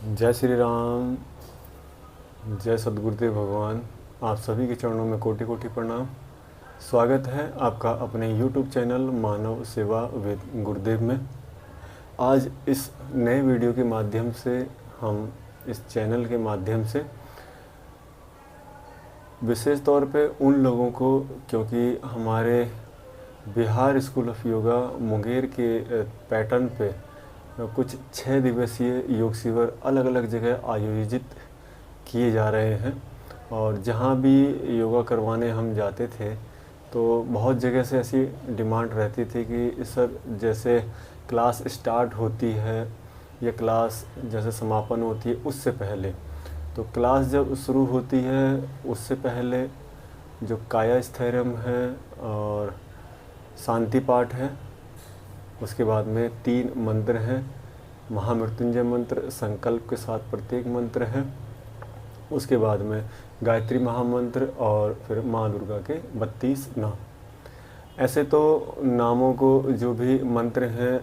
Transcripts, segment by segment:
जय श्री राम। जय सद्गुरुदेव भगवान। आप सभी के चरणों में कोटि कोटि प्रणाम। स्वागत है आपका अपने YouTube चैनल मानव सेवा विद गुरुदेव में। आज इस नए वीडियो के माध्यम से हम इस चैनल के माध्यम से विशेष तौर पे उन लोगों को, क्योंकि हमारे बिहार स्कूल ऑफ योगा मुंगेर के पैटर्न पे कुछ 6 दिवसीय योग शिविर अलग अलग जगह आयोजित किए जा रहे हैं, और जहाँ भी योगा करवाने हम जाते थे तो बहुत जगह से ऐसी डिमांड रहती थी कि सर जैसे क्लास स्टार्ट होती है या क्लास जैसे समापन होती है उससे पहले, तो क्लास जब शुरू होती है उससे पहले जो काया स्थैर्यम है और शांति पाठ है, उसके बाद में 3 मंत्र हैं, महामृत्युंजय मंत्र संकल्प के साथ प्रत्येक मंत्र है, उसके बाद में गायत्री महामंत्र और फिर माँ दुर्गा के 32 नाम। ऐसे तो नामों को जो भी मंत्र हैं,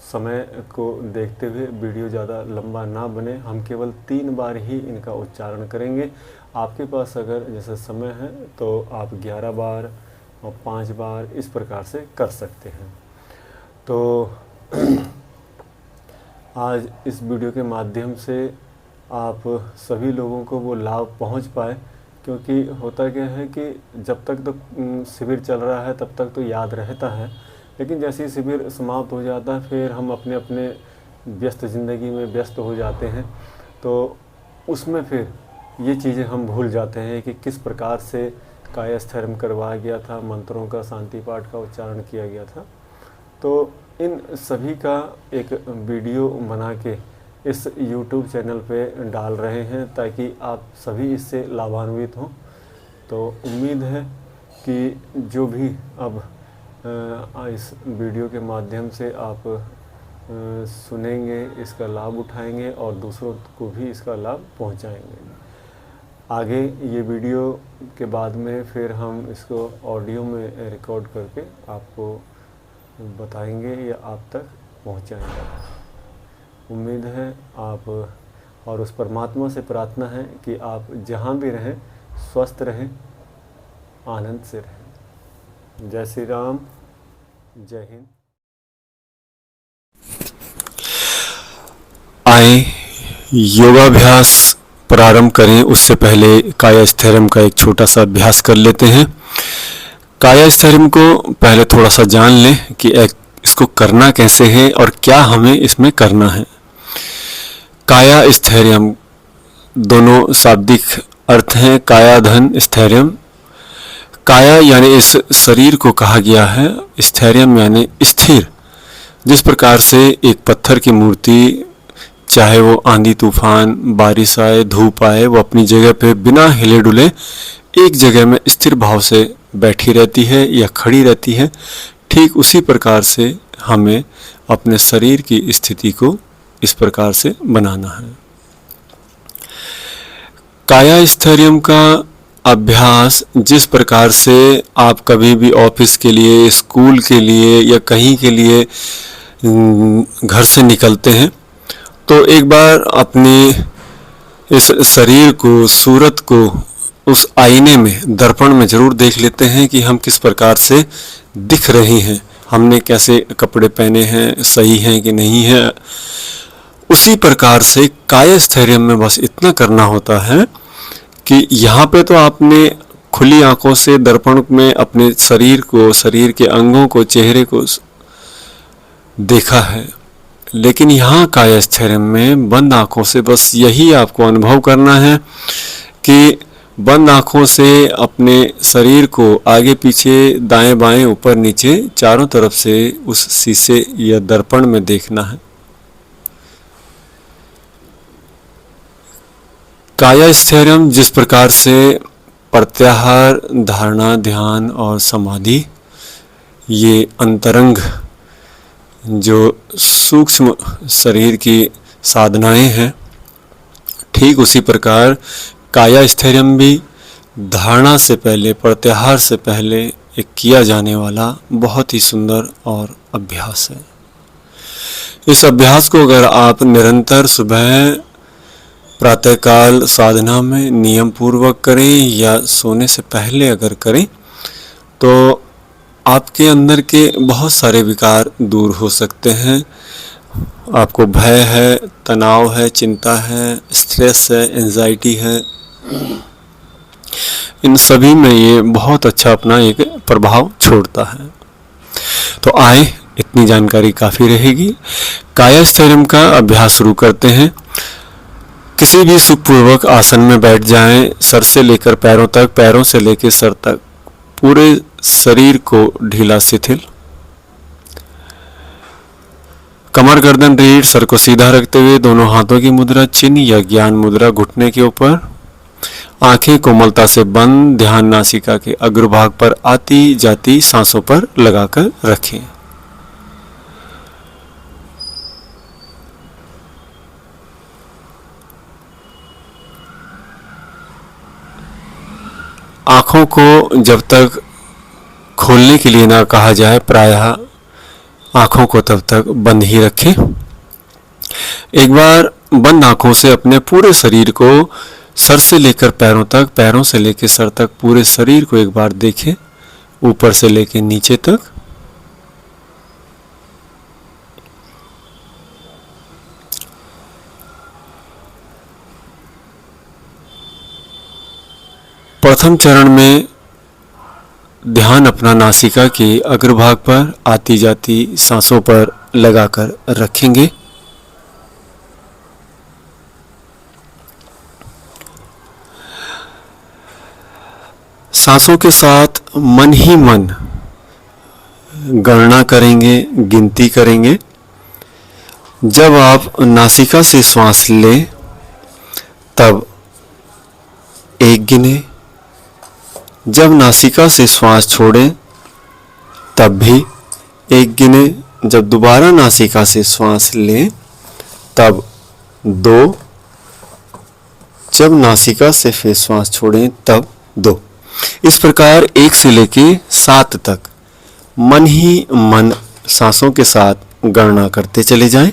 समय को देखते हुए वीडियो ज़्यादा लंबा ना बने, हम केवल 3 बार ही इनका उच्चारण करेंगे। आपके पास अगर जैसे समय है तो आप 11 बार और 5 बार इस प्रकार से कर सकते हैं। तो आज इस वीडियो के माध्यम से आप सभी लोगों को वो लाभ पहुंच पाए, क्योंकि होता क्या है कि जब तक तो शिविर चल रहा है तब तक तो याद रहता है, लेकिन जैसे ही शिविर समाप्त हो जाता है फिर हम अपने अपने व्यस्त ज़िंदगी में व्यस्त हो जाते हैं, तो उसमें फिर ये चीज़ें हम भूल जाते हैं कि किस प्रकार से कायास्थैर्य करवाया गया था, मंत्रों का शांति पाठ का उच्चारण किया गया था। तो इन सभी का एक वीडियो बना के इस YouTube चैनल पे डाल रहे हैं ताकि आप सभी इससे लाभान्वित हों। तो उम्मीद है कि जो भी अब इस वीडियो के माध्यम से आप सुनेंगे, इसका लाभ उठाएंगे और दूसरों को भी इसका लाभ पहुंचाएंगे। आगे ये वीडियो के बाद में फिर हम इसको ऑडियो में रिकॉर्ड करके आपको बताएंगे या आप तक पहुंचाएंगे। उम्मीद है आप, और उस परमात्मा से प्रार्थना है कि आप जहां भी रहें स्वस्थ रहें, आनंद से रहें। जय श्री राम, जय हिंद। आए योगाभ्यास प्रारंभ करें उससे पहले कायास्थैर्य का एक छोटा सा अभ्यास कर लेते हैं। कायास्थैर्य को पहले थोड़ा सा जान लें कि इसको करना कैसे है और क्या हमें इसमें करना है। कायास्थैर्य दोनों शाब्दिक अर्थ हैं, काया धन स्थैर्यम। काया यानी इस शरीर को कहा गया है, स्थैर्यम यानी स्थिर। जिस प्रकार से एक पत्थर की मूर्ति, चाहे वो आंधी तूफान, बारिश आए, धूप आए, वो अपनी जगह पे बिना हिले डुले एक जगह में स्थिर भाव से बैठी रहती है या खड़ी रहती है, ठीक उसी प्रकार से हमें अपने शरीर की स्थिति को इस प्रकार से बनाना है। कायास्थैर्य का अभ्यास जिस प्रकार से आप कभी भी ऑफिस के लिए, स्कूल के लिए या कहीं के लिए घर से निकलते हैं तो एक बार अपने इस शरीर को, सूरत को उस आईने में, दर्पण में जरूर देख लेते हैं कि हम किस प्रकार से दिख रहे हैं, हमने कैसे कपड़े पहने हैं, सही हैं कि नहीं है। उसी प्रकार से कायास्थैर्य में बस इतना करना होता है कि यहाँ पे तो आपने खुली आंखों से दर्पण में अपने शरीर को, शरीर के अंगों को, चेहरे को देखा है, लेकिन यहाँ कायास्थैर्य में बंद आंखों से बस यही आपको अनुभव करना है कि बंद आंखों से अपने शरीर को आगे पीछे, दाएं बाएं, ऊपर नीचे, चारों तरफ से उस शीशे या दर्पण में देखना है। कायास्थैर्य जिस प्रकार से प्रत्याहार, धारणा, ध्यान और समाधि, ये अंतरंग जो सूक्ष्म शरीर की साधनाएं हैं, ठीक उसी प्रकार कायास्थैर्य भी धारणा से पहले, प्रत्याहार से पहले एक किया जाने वाला बहुत ही सुंदर और अभ्यास है। इस अभ्यास को अगर आप निरंतर सुबह प्रातःकाल साधना में नियम पूर्वक करें या सोने से पहले अगर करें तो आपके अंदर के बहुत सारे विकार दूर हो सकते हैं। आपको भय है, तनाव है, चिंता है, स्ट्रेस है, एंजाइटी है, इन सभी में ये बहुत अच्छा अपना एक प्रभाव छोड़ता है। तो आए, इतनी जानकारी काफ़ी रहेगी। कायस्थैर्यम का अभ्यास शुरू करते हैं। किसी भी सुखपूर्वक आसन में बैठ जाएं। सर से लेकर पैरों तक, पैरों से लेकर सर तक पूरे शरीर को ढीला शिथिल, कमर गर्दन रीढ़ सर को सीधा रखते हुए दोनों हाथों की मुद्रा चिन्ह या ज्ञान मुद्रा घुटने के ऊपर, आंखें कोमलता से बंद, ध्यान नासिका के अग्रभाग पर आती जाती सांसों पर लगाकर रखें। आंखों को जब तक खोलने के लिए ना कहा जाए, प्रायः आंखों को तब तक बंद ही रखें। एक बार बंद आंखों से अपने पूरे शरीर को सर से लेकर पैरों तक, पैरों से लेकर सर तक पूरे शरीर को एक बार देखें, ऊपर से लेकर नीचे तक। प्रथम चरण में ध्यान अपना नासिका के अग्रभाग पर आती जाती सांसों पर लगाकर रखेंगे। सांसों के साथ मन ही मन गणना करेंगे, गिनती करेंगे। जब आप नासिका से श्वास लें तब 1 गिने, जब नासिका से श्वास छोड़ें तब भी 1 गिने, जब दोबारा नासिका से श्वास लें तब 2, जब नासिका से फिर श्वास छोड़ें तब 2। इस प्रकार 1 से लेके 7 तक मन ही मन सांसों के साथ गणना करते चले जाएं।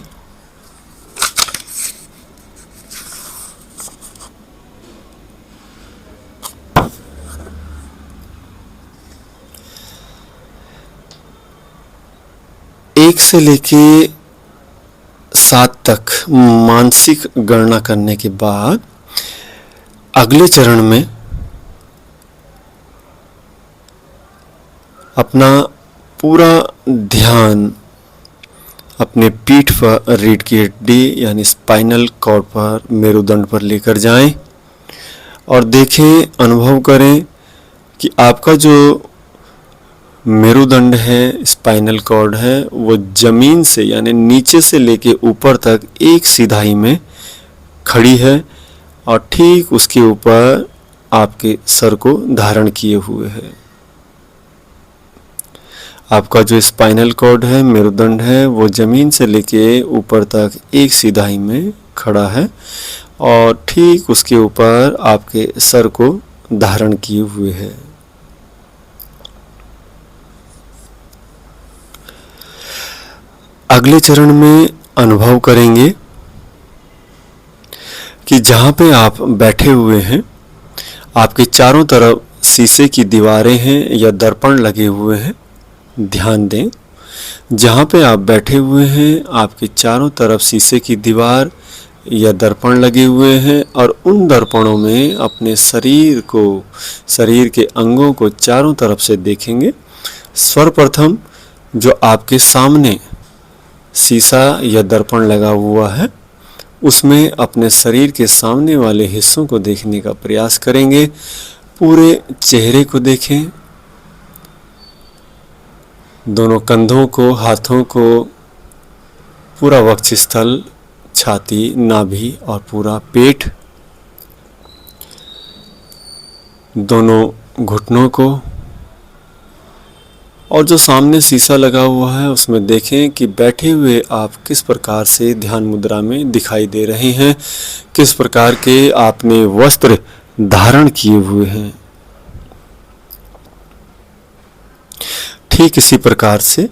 एक से लेके 7 तक मानसिक गणना करने के बाद अगले चरण में अपना पूरा ध्यान अपने पीठ पर, रीढ़ की हड्डी यानी स्पाइनल कॉर्ड पर, मेरुदंड पर लेकर जाएं और देखें, अनुभव करें कि आपका जो मेरुदंड है, स्पाइनल कॉर्ड है, वो जमीन से यानी नीचे से लेके ऊपर तक एक सिधाई में खड़ी है और ठीक उसके ऊपर आपके सर को धारण किए हुए है। आपका जो स्पाइनल कॉर्ड है, मेरुदंड है, वो जमीन से लेके ऊपर तक एक सिधाई में खड़ा है और ठीक उसके ऊपर आपके सर को धारण किए हुए है। अगले चरण में अनुभव करेंगे कि जहाँ पे आप बैठे हुए हैं, आपके चारों तरफ शीशे की दीवारें हैं या दर्पण लगे हुए हैं। ध्यान दें, जहाँ पे आप बैठे हुए हैं आपके चारों तरफ शीशे की दीवार या दर्पण लगे हुए हैं और उन दर्पणों में अपने शरीर को, शरीर के अंगों को चारों तरफ से देखेंगे। सर्वप्रथम जो आपके सामने शीशा या दर्पण लगा हुआ है उसमें अपने शरीर के सामने वाले हिस्सों को देखने का प्रयास करेंगे। पूरे चेहरे को देखें, दोनों कंधों को, हाथों को, पूरा वक्षस्थल, छाती, नाभि और पूरा पेट, दोनों घुटनों को, और जो सामने शीशा लगा हुआ है उसमें देखें कि बैठे हुए आप किस प्रकार से ध्यान मुद्रा में दिखाई दे रहे हैं, किस प्रकार के आपने वस्त्र धारण किए हुए हैं। ठीक इसी प्रकार से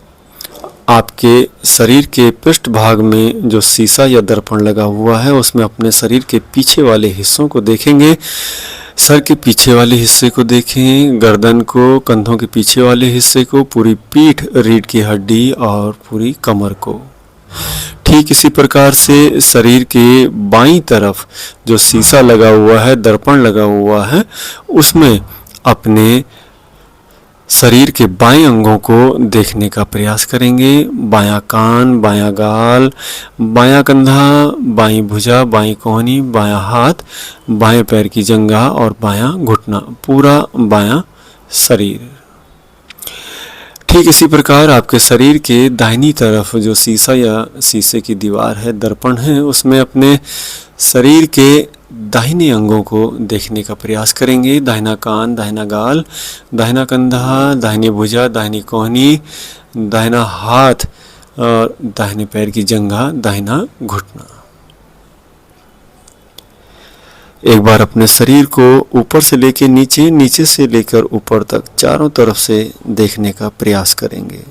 आपके शरीर के पृष्ठभाग में जो शीशा या दर्पण लगा हुआ है उसमें अपने शरीर के पीछे वाले हिस्सों को देखेंगे। सर के पीछे वाले हिस्से को देखें, गर्दन को, कंधों के पीछे वाले हिस्से को, पूरी पीठ, रीढ़ की हड्डी और पूरी कमर को। ठीक इसी प्रकार से शरीर के बाईं तरफ जो शीशा लगा हुआ है, दर्पण लगा हुआ है, उसमें अपने शरीर के बाएं अंगों को देखने का प्रयास करेंगे। बायां कान, बायां गाल, बायां कंधा, बाईं भुजा, बाईं कोहनी, बायां हाथ, बाएं पैर की जंघा और बायां घुटना, पूरा बायां शरीर। ठीक इसी प्रकार आपके शरीर के दाहिनी तरफ जो शीशा या शीशे की दीवार है, दर्पण है, उसमें अपने शरीर के दाहिने अंगों को देखने का प्रयास करेंगे। दाहिना कान, दाहिना गाल, दाहिना कंधा, दाहिनी भुजा, दाहिनी कोहनी, दाहिना हाथ और दाहिने पैर की जंघा, दाहिना घुटना। एक बार अपने शरीर को ऊपर से लेकर नीचे, नीचे से लेकर ऊपर तक चारों तरफ से देखने का प्रयास करेंगे।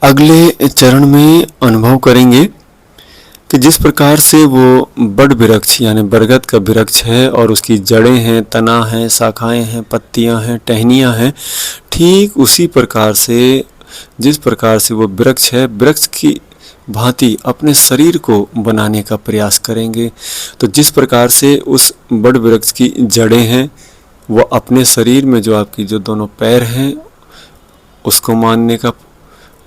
अगले चरण में अनुभव करेंगे कि जिस प्रकार से वो बड़ वृक्ष यानी बरगद का वृक्ष है और उसकी जड़ें हैं, तना हैं, शाखाएं हैं, पत्तियां हैं, टहनियां हैं, ठीक उसी प्रकार से जिस प्रकार से वो वृक्ष है, वृक्ष की भांति अपने शरीर को बनाने का प्रयास करेंगे। तो जिस प्रकार से उस बड़ वृक्ष की जड़ें हैं, वो अपने शरीर में जो आपकी जो दोनों पैर हैं उसको मानने का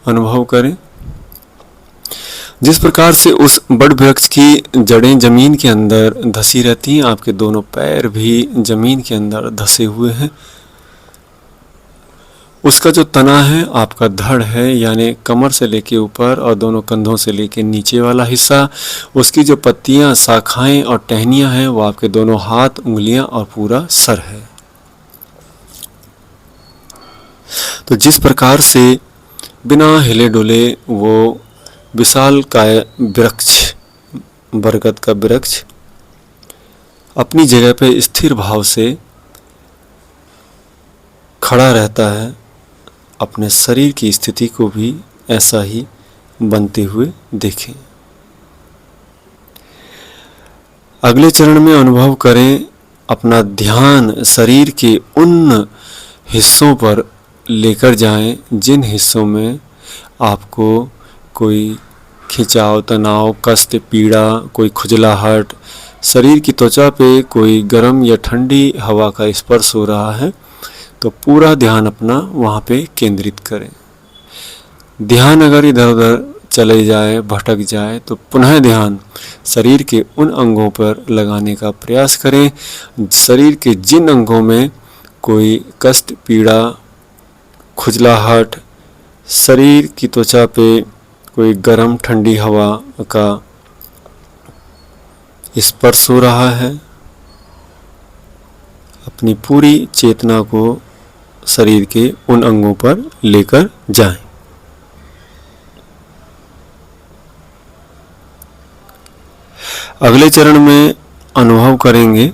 अनुभव करें। जिस प्रकार से उस बड़ वृक्ष की जड़ें जमीन के अंदर धसी रहती हैं, आपके दोनों पैर भी जमीन के अंदर धसे हुए हैं। उसका जो तना है, आपका धड़ है, यानी कमर से लेके ऊपर और दोनों कंधों से लेके नीचे वाला हिस्सा, उसकी जो पत्तियां, शाखाएं और टहनियां हैं, वो आपके दोनों हाथ, उंगलियां और पूरा सर है। तो जिस प्रकार से बिना हिले डुले वो विशाल काय वृक्ष, बरगद का वृक्ष, अपनी जगह पे स्थिर भाव से खड़ा रहता है, अपने शरीर की स्थिति को भी ऐसा ही बनते हुए देखें। अगले चरण में अनुभव करें, अपना ध्यान शरीर के उन हिस्सों पर लेकर जाएं जिन हिस्सों में आपको कोई खिंचाव, तनाव, कष्ट, पीड़ा, कोई खुजलाहट, शरीर की त्वचा पे कोई गर्म या ठंडी हवा का स्पर्श हो रहा है, तो पूरा ध्यान अपना वहाँ पे केंद्रित करें। ध्यान अगर इधर उधर चले जाए, भटक जाए, तो पुनः ध्यान शरीर के उन अंगों पर लगाने का प्रयास करें शरीर के जिन अंगों में कोई कष्ट, पीड़ा, खुजलाहट, शरीर की त्वचा पे कोई गर्म ठंडी हवा का स्पर्श हो रहा है। अपनी पूरी चेतना को शरीर के उन अंगों पर लेकर जाएं। अगले चरण में अनुभव करेंगे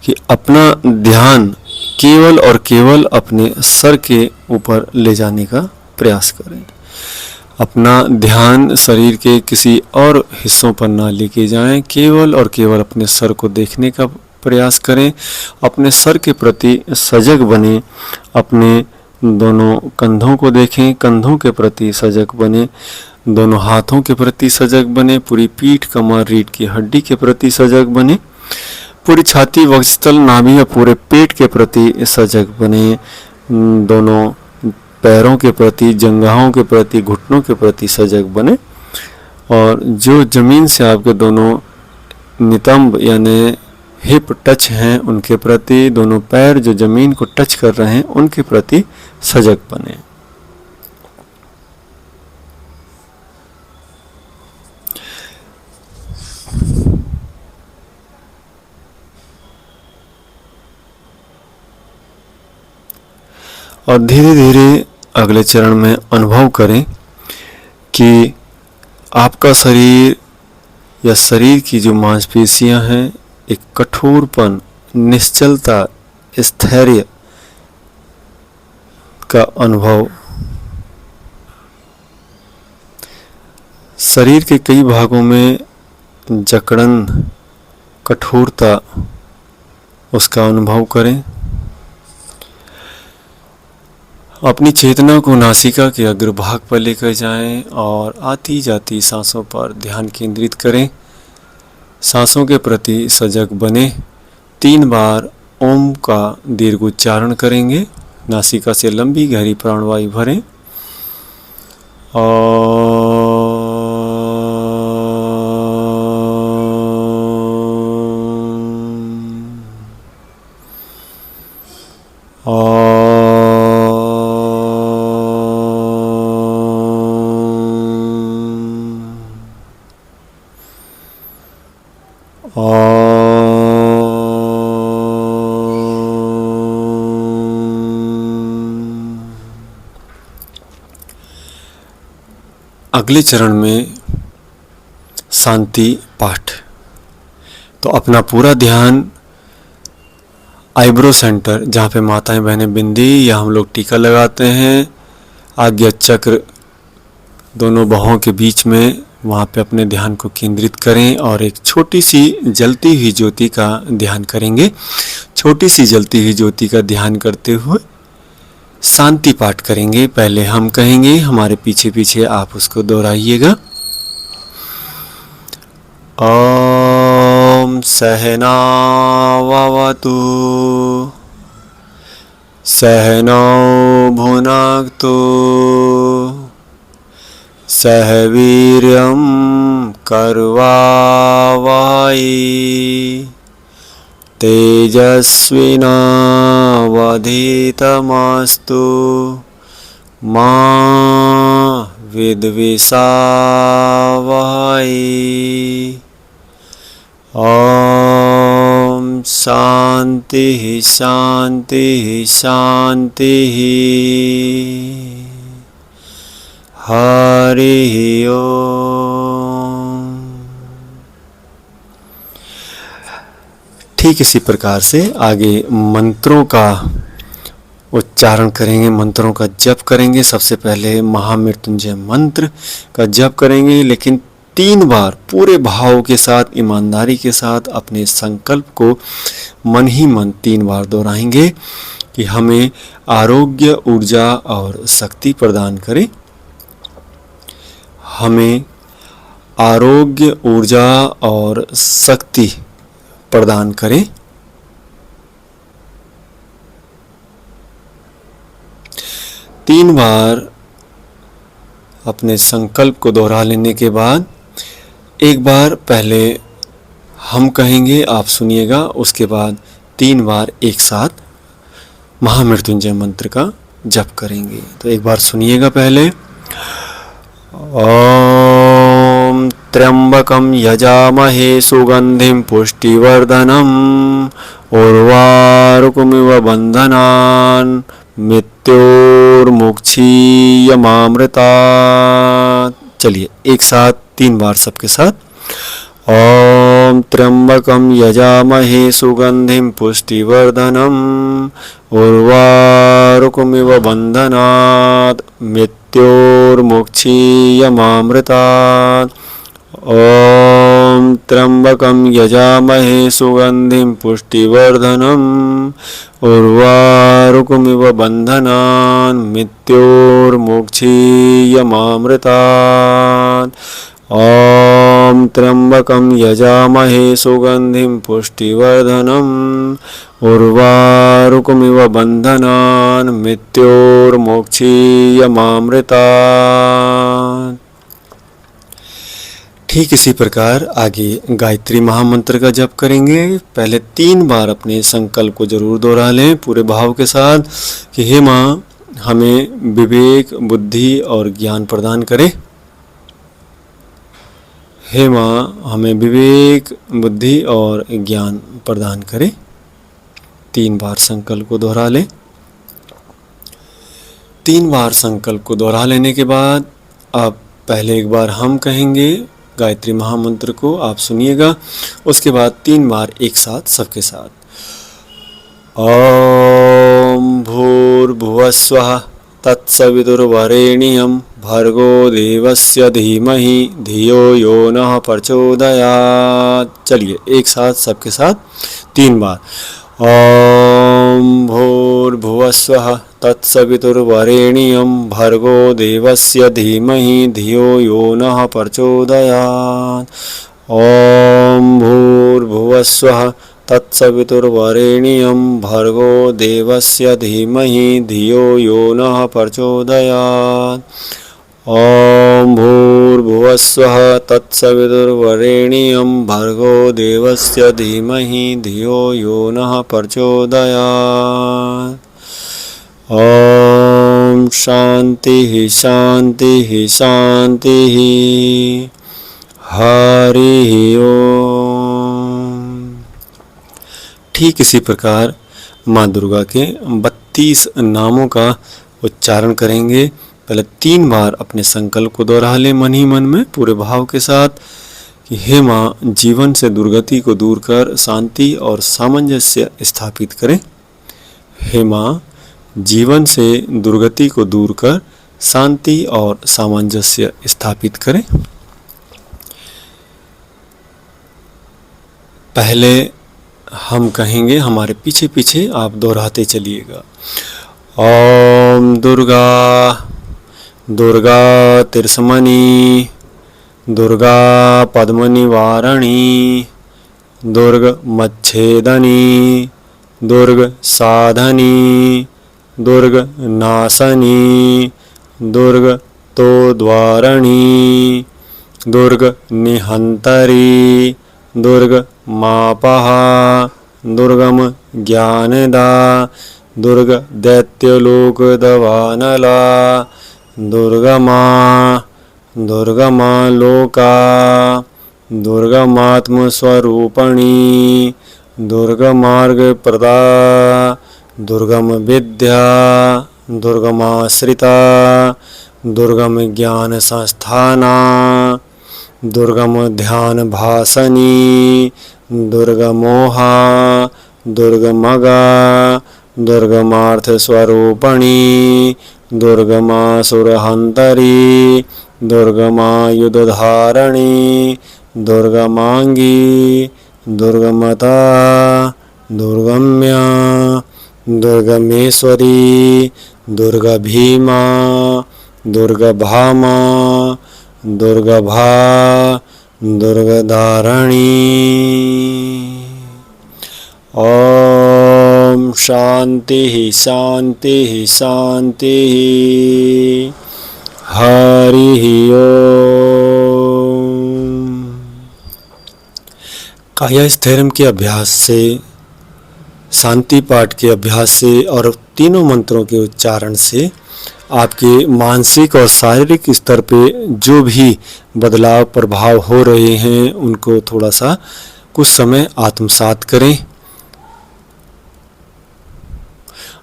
कि अपना ध्यान केवल और केवल अपने सर के ऊपर ले जाने का प्रयास करें। अपना ध्यान शरीर के किसी और हिस्सों पर ना लेके जाएं, केवल और केवल अपने सर को देखने का प्रयास करें। अपने सर के प्रति सजग बने, अपने दोनों कंधों को देखें, कंधों के प्रति सजग बने, दोनों हाथों के प्रति सजग बने, पूरी पीठ, कमर, रीढ़ की हड्डी के प्रति सजग बने, पूरी छाती, वक्षस्थल, नाभि या पूरे पेट के प्रति सजग बने, दोनों पैरों के प्रति, जंघाओं के प्रति, घुटनों के प्रति सजग बने, और जो जमीन से आपके दोनों नितंब यानी हिप टच हैं उनके प्रति, दोनों पैर जो जमीन को टच कर रहे हैं उनके प्रति सजग बने। और धीरे धीरे अगले चरण में अनुभव करें कि आपका शरीर या शरीर की जो मांसपेशियां हैं एक कठोरपन, निश्चलता, स्थैर्य का अनुभव। शरीर के कई भागों में जकड़न, कठोरता, उसका अनुभव करें। अपनी चेतना को नासिका के अग्रभाग पर लेकर जाएं और आती जाती सांसों पर ध्यान केंद्रित करें। सांसों के प्रति सजग बने। 3 बार ओम का दीर्घ उच्चारण करेंगे। नासिका से लंबी गहरी प्राणवायु भरें अगले चरण में शांति पाठ। तो अपना पूरा ध्यान आईब्रो सेंटर, जहाँ पे माताएं बहनें बिंदी या हम लोग टीका लगाते हैं, आज्ञा चक्र दोनों बाहों के बीच में, वहाँ पे अपने ध्यान को केंद्रित करें और एक छोटी सी जलती हुई ज्योति का ध्यान करेंगे। छोटी सी जलती हुई ज्योति का ध्यान करते हुए शांति पाठ करेंगे। पहले हम कहेंगे, हमारे पीछे पीछे आप उसको दोहराइएगा। ओम सहना ववतु सहनौ भुनक्तु सह वीर्यं कर्वावहै तेजस्विनावधीतमस्तु मा विद्विषावहै। ओम शांति शांति शांति। हरि ओम। ठीक इसी प्रकार से आगे मंत्रों का उच्चारण करेंगे, मंत्रों का जप करेंगे। सबसे पहले महामृत्युंजय मंत्र का जप करेंगे, लेकिन 3 बार पूरे भाव के साथ, ईमानदारी के साथ अपने संकल्प को मन ही मन 3 बार दोहराएंगे कि हमें आरोग्य, ऊर्जा और शक्ति प्रदान करे। हमें आरोग्य, ऊर्जा और शक्ति प्रदान करें। तीन बार अपने संकल्प को दोहरा लेने के बाद एक बार पहले हम कहेंगे, आप सुनिएगा, उसके बाद 3 बार एक साथ महामृत्युंजय मंत्र का जप करेंगे। तो एक बार सुनिएगा पहले। ओम त्र्यंबकम यजामहे सुगंधिम पुष्टिवर्धनम उर्वारुकमिव बंधनान् मृत्योर्मुक्षीयमामृतात्। चलिए एक साथ 3 बार सबके साथ। ओम त्र्यंबकम यजामहे सुगंधिम पुष्टिवर्धनम उर्वारुकमिव बंधनात् मृत्योर्मुक्षीयमामृतात्। ओम त्र्यंबकम यजामहे सुगंधिम पुष्टिवर्धनम उर्वारुकमिव बंधनान् मृत्योर्मुक्षीयमामृतात्। ओम त्र्यंबकम यजामहे सुगंधिम पुष्टिवर्धनम उर्वारुकमिव बंधनान् मृत्योर्मुक्षीयमामृतात्। ठीक इसी प्रकार आगे गायत्री महामंत्र का जप करेंगे। पहले 3 बार अपने संकल्प को जरूर दोहरा लें पूरे भाव के साथ कि हे माँ हमें विवेक, बुद्धि और ज्ञान प्रदान करें। हे माँ हमें विवेक, बुद्धि और ज्ञान प्रदान करें। 3 बार संकल्प को दोहरा लें। 3 बार संकल्प को दोहरा लेने के बाद अब पहले एक बार हम कहेंगे, गायत्री महामंत्र को आप सुनिएगा। उसके बाद 3 बार एक साथ सबके साथ। ओम भूर्भुवस्वः तत्सवितुर्वरेण्यं भर्गो देवस्य धीमहि धियो यो नः प्रचोदयात्। चलिए एक साथ सबके साथ 3 बार। ओम भूर्भुवस्वः तत्सवितुर्वरेण्यं भर्गो देवस्य धीमहि धियो यो नः प्रचोदयात्। ओम भूर्भुवस्वः तत्सवितुर्वरेण्यं भर्गो देवस्य धीमहि धियो यो नः प्रचोदयात्। ओम भूर्भुवस्वः तत्सवितुर्वरेण्यं भर्गो देवस्य धीमहि धियो यो नः प्रचोदयात्। ओम शांति शांति शांति। हरि ओम। ठीक इसी प्रकार माँ दुर्गा के 32 नामों का उच्चारण करेंगे। पहले 3 बार अपने संकल्प को दोहरा लें मन ही मन में पूरे भाव के साथ कि हे माँ, जीवन से दुर्गति को दूर कर शांति और सामंजस्य स्थापित करें। हे माँ, जीवन से दुर्गति को दूर कर शांति और सामंजस्य स्थापित करें। पहले हम कहेंगे, हमारे पीछे पीछे आप दोहराते चलिएगा। ओम दुर्गा दुर्गा तिरस्मणि दुर्गा पद्मनिवारणी दुर्ग मच्छेदनी दुर्ग साधनी दुर्ग नाशनी दुर्ग तोद्वारणी दुर्ग निहंतरी दुर्ग मापहा दुर्गम ज्ञानदा दुर्ग दैत्यलोक दवानला दुर्गमा दुर्गमा लोका दुर्गमात्मस्वरूपणी दुर्गमार्ग प्रदा दुर्गम विद्या दुर्गमाश्रिता दुर्गम ज्ञान संस्थाना दुर्गम ध्यान भासनी दुर्गमोहा दुर्गमगा दुर्गमार्थ स्वरूपणी दुर्गमासुरहंतरी दुर्गमा युधधारणी दुर्गमांगी दुर्गमता दुर्गम्या दुर्गमेश्वरी दुर्गभीमा दुर्गभामा दुर्गभा दुर्गधारणी। ओम शांति शांति शांति। हरि ओम। कायास्थैर्य के अभ्यास से, शांति पाठ के अभ्यास से और तीनों मंत्रों के उच्चारण से आपके मानसिक और शारीरिक स्तर पे जो भी बदलाव प्रभाव हो रहे हैं उनको थोड़ा सा कुछ समय आत्मसात करें।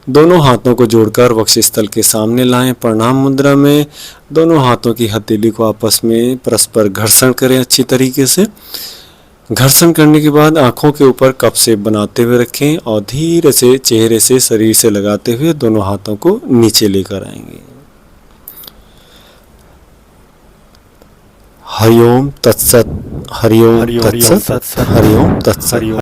दोनों हाथों को जोड़कर वक्षस्थल के सामने लाएं। प्रणाम मुद्रा में दोनों हाथों की हथेली को आपस में परस्पर घर्षण करें अच्छी तरीके से। घर्षण करने के बाद आंखों के ऊपर कप शेप बनाते हुए रखें और धीरे से चेहरे से शरीर से लगाते हुए दोनों हाथों को नीचे लेकर आएंगे। हरिओम तत्सत। हरिओम तत्सत। हरिओम तत्सत।